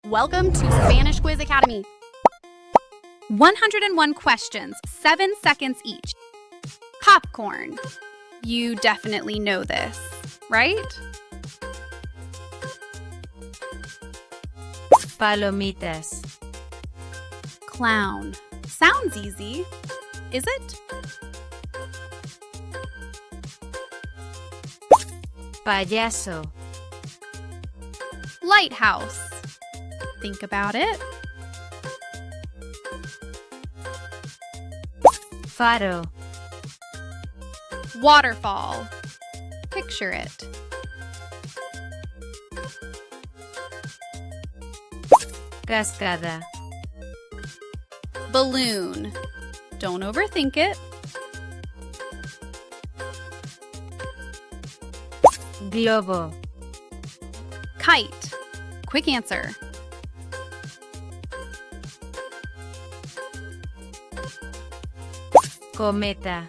Welcome to Spanish Quiz Academy. 101 questions, 7 seconds each. Popcorn. You definitely know this, right? Palomitas. Clown. Sounds easy, is it? Payaso. Lighthouse. Think about it. Faro. Waterfall. Picture it. Cascada. Balloon. Don't overthink it. Globo. Kite. Quick answer. Cometa.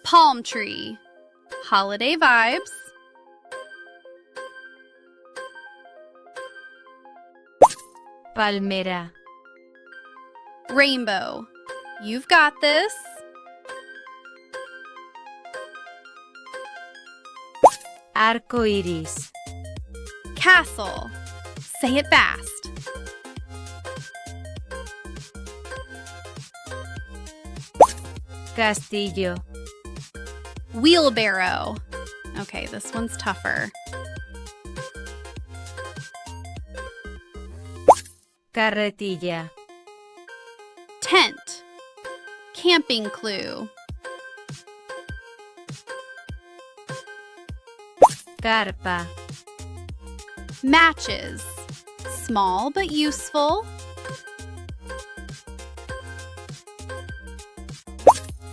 Palm tree. Holiday vibes. Palmera. Rainbow. You've got this. Arco iris. Castle. Say it fast. Castillo. Wheelbarrow. Okay, this one's tougher. Carretilla. Tent. Camping clue. Carpa. Matches. Small but useful.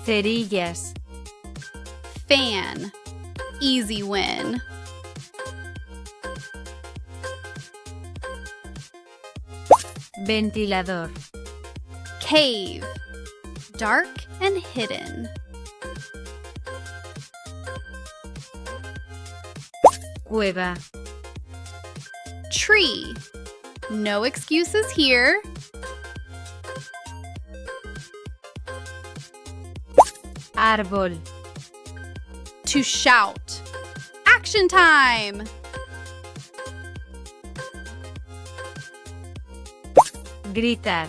Cerillas. Fan. Easy win. Ventilador. Cave. Dark and hidden. Cueva. Tree. No excuses here. Árbol. To shout. Action time! Gritar.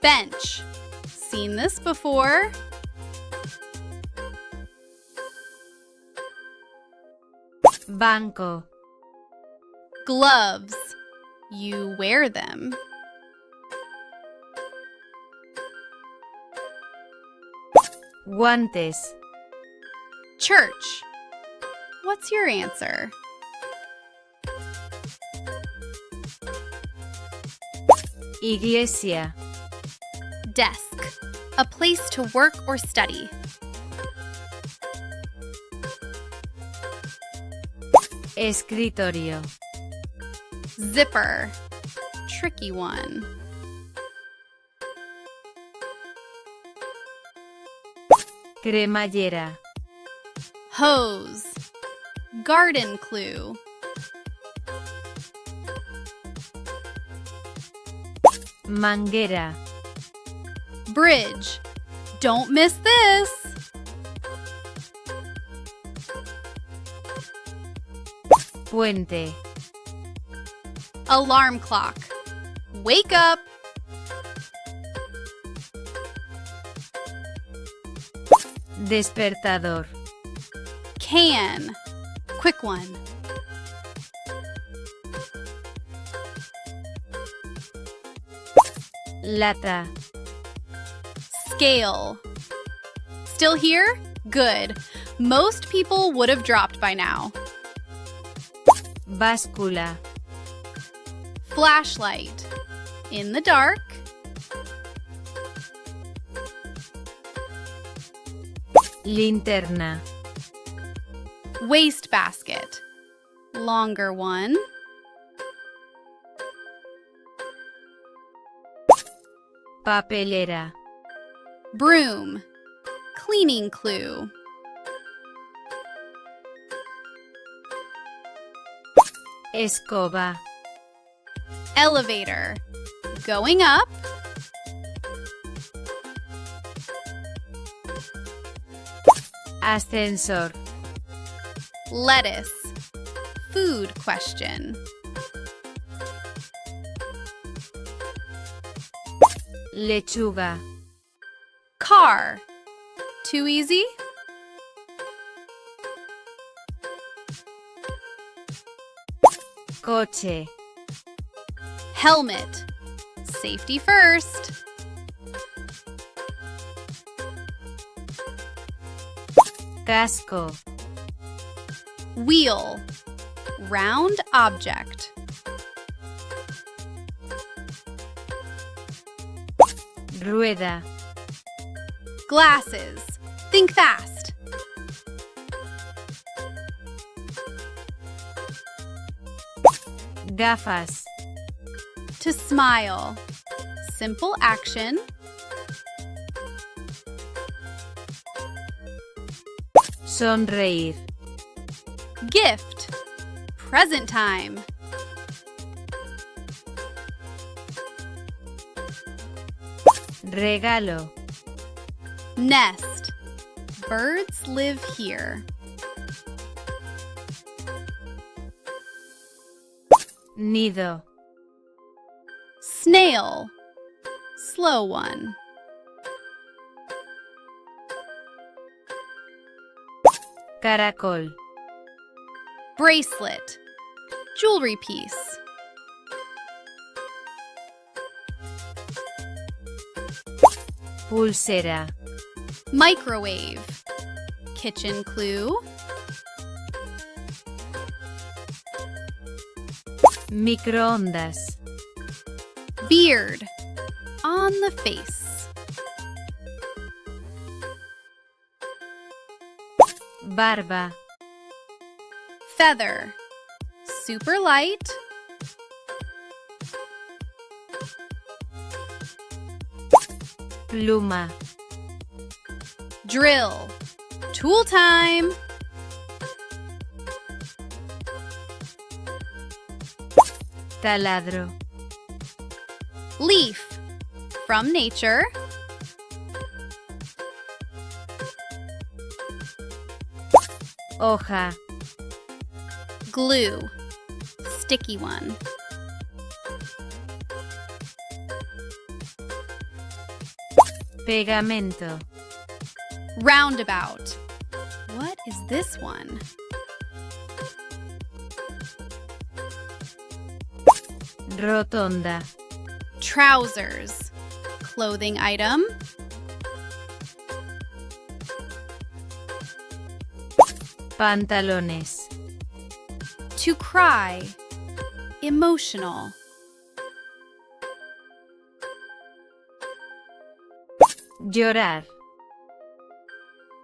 Bench. Seen this before? Banco. Gloves. You wear them. Guantes. Church. What's your answer? Iglesia. Desk. A place to work or study. Escritorio. Zipper. Tricky one. Cremallera. Hose. Garden clue. Manguera. Bridge. Don't miss this. Puente. Alarm clock. Wake up. Despertador. Can. Quick one. Lata. Scale. Still here? Good. Most people would have dropped by now. Báscula. Flashlight. In the dark. Linterna. Wastebasket. Longer one. Papelera. Broom. Cleaning clue. Escoba. Elevator. Going up. Ascensor. Lettuce. Food question. Lechuga. Car. Too easy? Coche. Helmet. Safety first. Casco. Wheel. Round object. Rueda. Glasses. Think fast. Gafas. To smile. Simple action. Sonreír. Gift. Present time. Regalo. Nest. Birds live here. Nido. Snail. Slow one. Caracol. Bracelet. Jewelry piece. Pulsera. Microwave. Kitchen clue. Microondas. Beard. On the face. Barba. Feather. Super light. Pluma. Drill. Tool time. Taladro. Leaf. From nature. Hoja. Glue. Sticky one. Pegamento. Roundabout. What is this one? Rotonda. Trousers. Clothing item. Pantalones. To cry. Emotional. Llorar.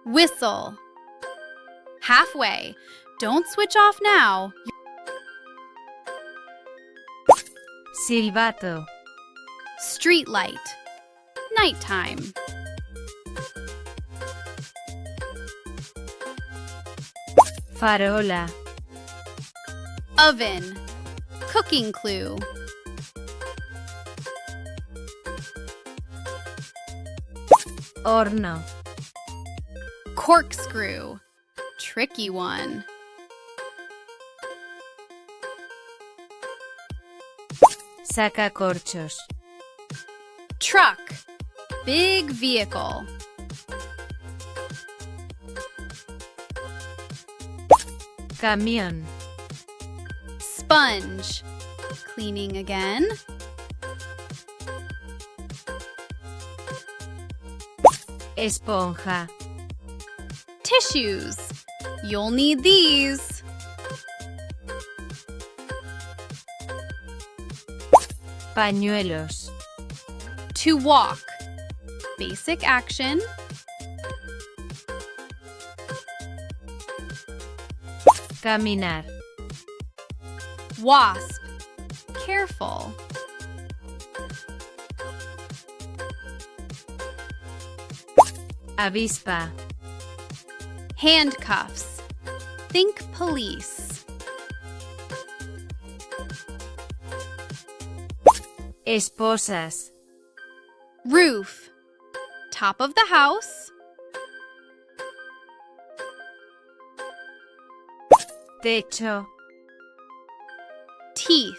Whistle. Halfway. Don't switch off now. Silbato. Street light. Nighttime. Farola. Oven. Cooking clue. Horno. Corkscrew. Tricky one. Sacacorchos. Truck. Big vehicle. Camión. Sponge. Cleaning again. Esponja. Tissues. You'll need these. Pañuelos. To walk. Basic action. Caminar. Wasp. Careful. Avispa. Handcuffs. Think police. Esposas. Roof, top of the house. Techo. Teeth,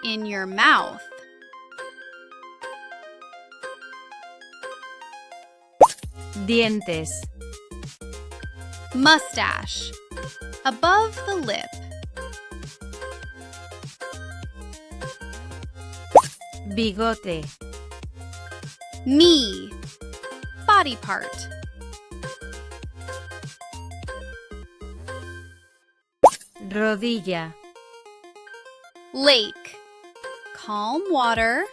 in your mouth. Dientes. Mustache, above the lip. Bigote. Knee, body part. Rodilla. Lake, calm water.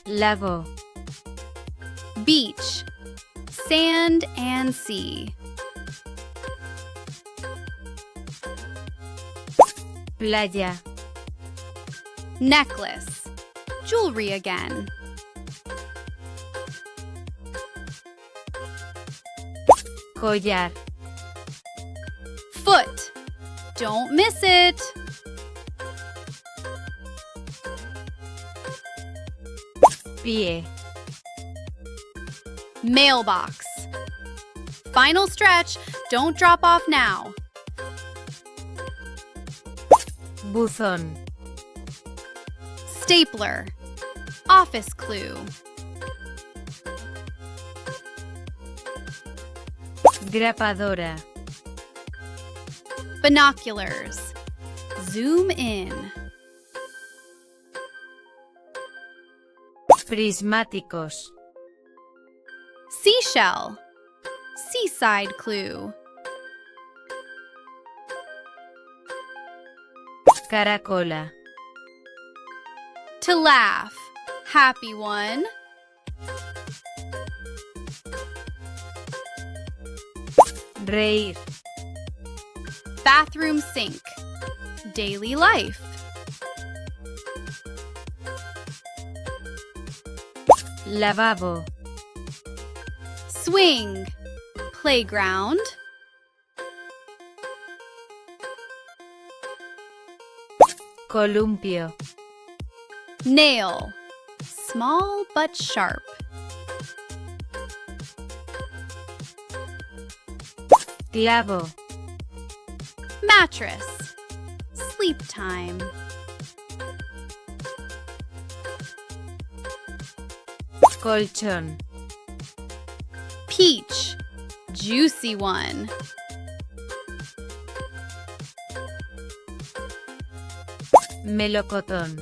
Lago. Beach, sand and sea. Playa. Necklace, jewelry again. Collar. Foot, don't miss it. Pie. Mailbox. Final stretch, don't drop off now. Buzón. Stapler, office clue. Grapadora. Binoculars, zoom in. Prismáticos. Seashell, seaside clue. Caracola. To laugh, happy one. Reír. Bathroom sink, daily life. Lavabo. Swing, playground. Columpio. Nail, small but sharp. Clavo. Mattress, sleep time. Colchón. Peach, juicy one. Melocotón.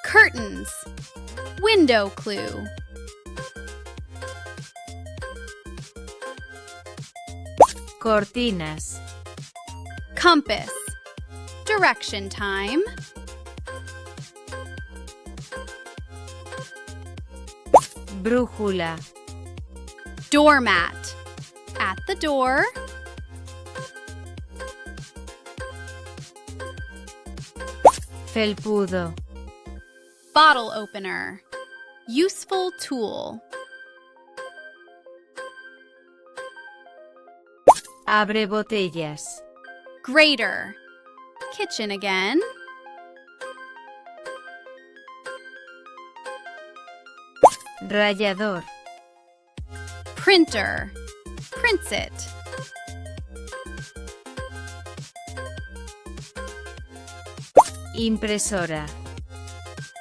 Curtains, window clue. Cortinas. Compass, direction time. Brújula. Doormat, at the door. Felpudo. Bottle opener, useful tool. Abre botellas. Grater, kitchen again. Rallador. Printer, prints it. Impresora.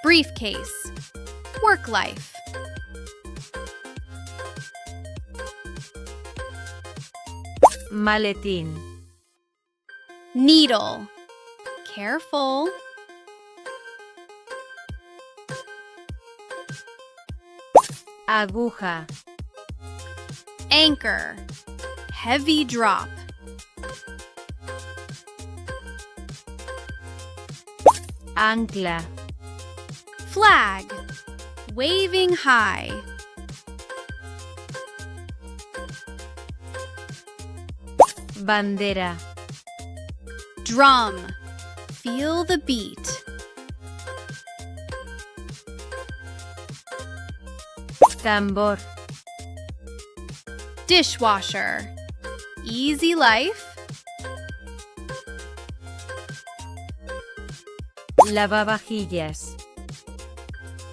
Briefcase, work life. Maletín. Needle, careful. Aguja. Anchor, heavy drop. Ancla. Flag, waving high. Bandera. Drum, feel the beat. Tambor. Dishwasher, easy life. Lavavajillas.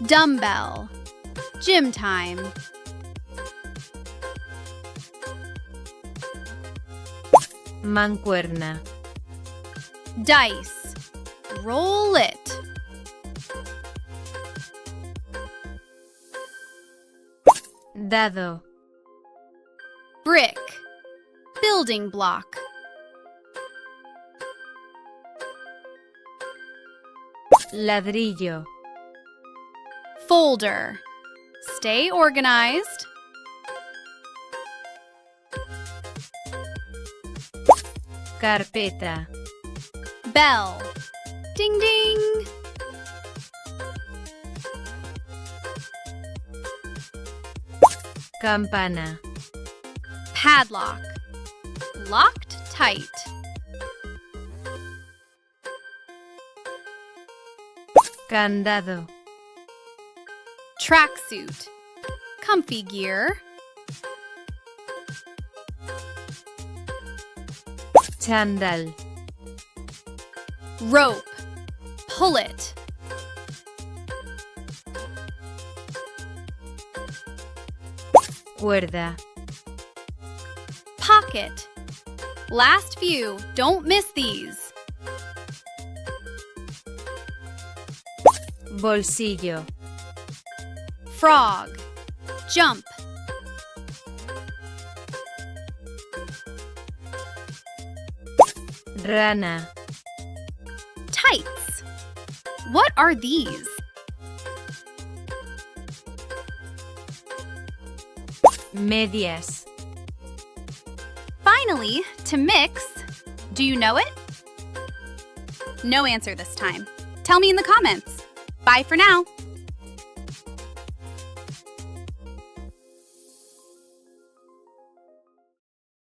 Dumbbell. Gym time. Mancuerna. Dice. Roll it. Dado. Brick. Building block. Ladrillo. Folder. Stay organized. Carpeta. Bell. Ding ding. Campana. Padlock. Locked tight. Candado. Tracksuit. Comfy gear. Chandal. Rope. Pull it. Cuerda. Pocket. Last few. Don't miss these. Bolsillo. Frog. Jump. Rana. Tights. What are these? Medias. Finally, to mix. Do you know it? No answer this time. Tell me in the comments. Bye for now.